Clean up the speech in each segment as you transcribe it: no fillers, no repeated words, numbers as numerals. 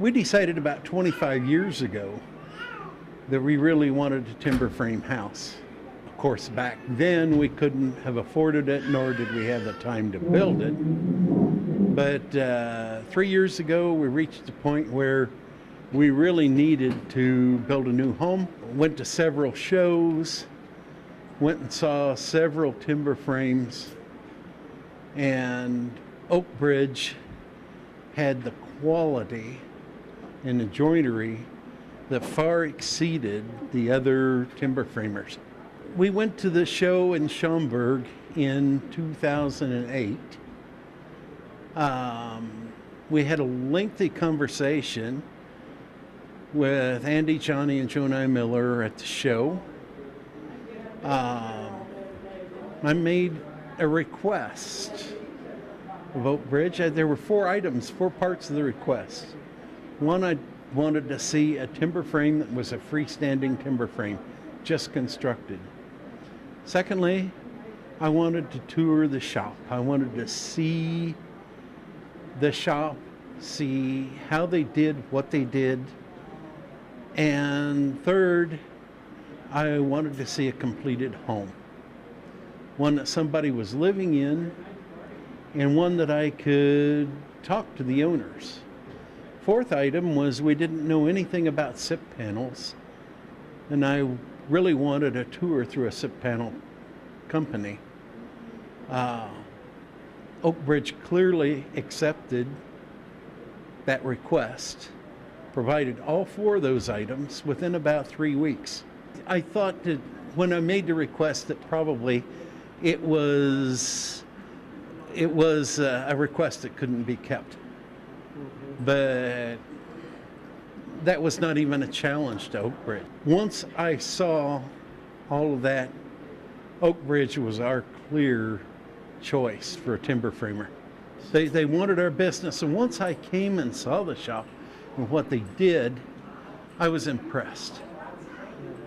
We decided about 25 years ago that we really wanted a timber frame house. Of course, back then we couldn't have afforded it, nor did we have the time to build it. But 3 years ago, we reached a point where we really needed to build a new home. Went to several shows, went and saw several timber frames, and Oak Bridge had the quality and the joinery that far exceeded the other timber framers. We went to the show in Schaumburg in 2008. We had a lengthy conversation with Andy, Johnny, and Jonai Miller at the show. I made a request of Oak Bridge. There were four parts of the request. One, I wanted to see a timber frame that was a freestanding timber frame, just constructed. Secondly, I wanted to tour the shop. I wanted to see the shop, see how they did what they did. And third, I wanted to see a completed home. One that somebody was living in, and one that I could talk to the owners. Fourth item was we didn't know anything about SIP panels, and I really wanted a tour through a SIP panel company. Oak Bridge clearly accepted that request, provided all four of those items within about 3 weeks. I thought that when I made the request that probably it was a request that couldn't be kept. But that was not even a challenge to Oak Bridge. Once I saw all of that, Oak Bridge was our clear choice for a timber framer. They wanted our business, and once I came and saw the shop and what they did, I was impressed.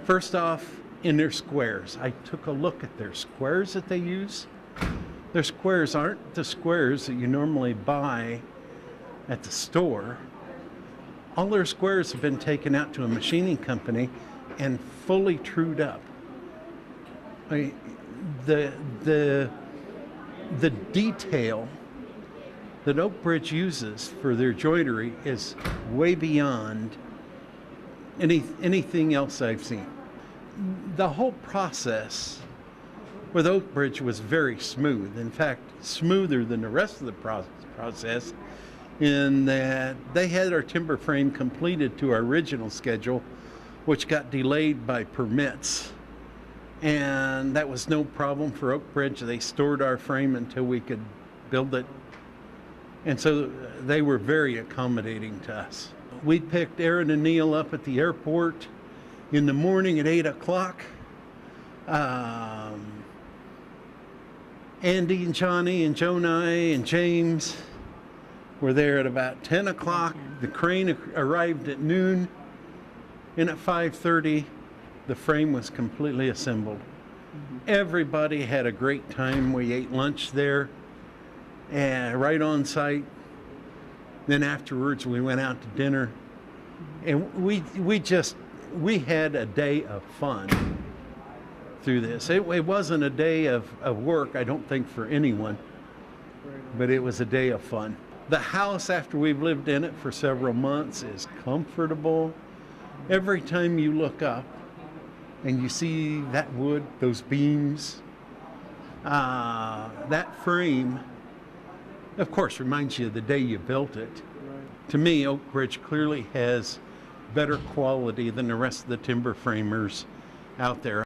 First off, in their squares. I took a look at their squares that they use. Their squares aren't the squares that you normally buy at the store. All their squares have been taken out to a machining company and fully trued up. The detail that Oak Bridge uses for their joinery is way beyond anything else I've seen. The whole process with Oak Bridge was very smooth. In fact, smoother than the rest of the process, in that they had our timber frame completed to our original schedule, which got delayed by permits. And that was no problem for Oak Bridge. They stored our frame until we could build it. And so they were very accommodating to us. We picked Aaron and Neil up at the airport in the morning at 8 o'clock. Andy and Johnny and Jonai and James were there at about 10 o'clock. The crane arrived at noon, and at 5:30, the frame was completely assembled. Everybody had a great time. We ate lunch there, and right on site. Then afterwards, we went out to dinner, and we had a day of fun through this. It wasn't a day of work, I don't think, for anyone, but it was a day of fun. The house, after we've lived in it for several months, is comfortable. Every time you look up and you see that wood, those beams, that frame, of course, reminds you of the day you built it. Right. To me, Oak Bridge clearly has better quality than the rest of the timber framers out there.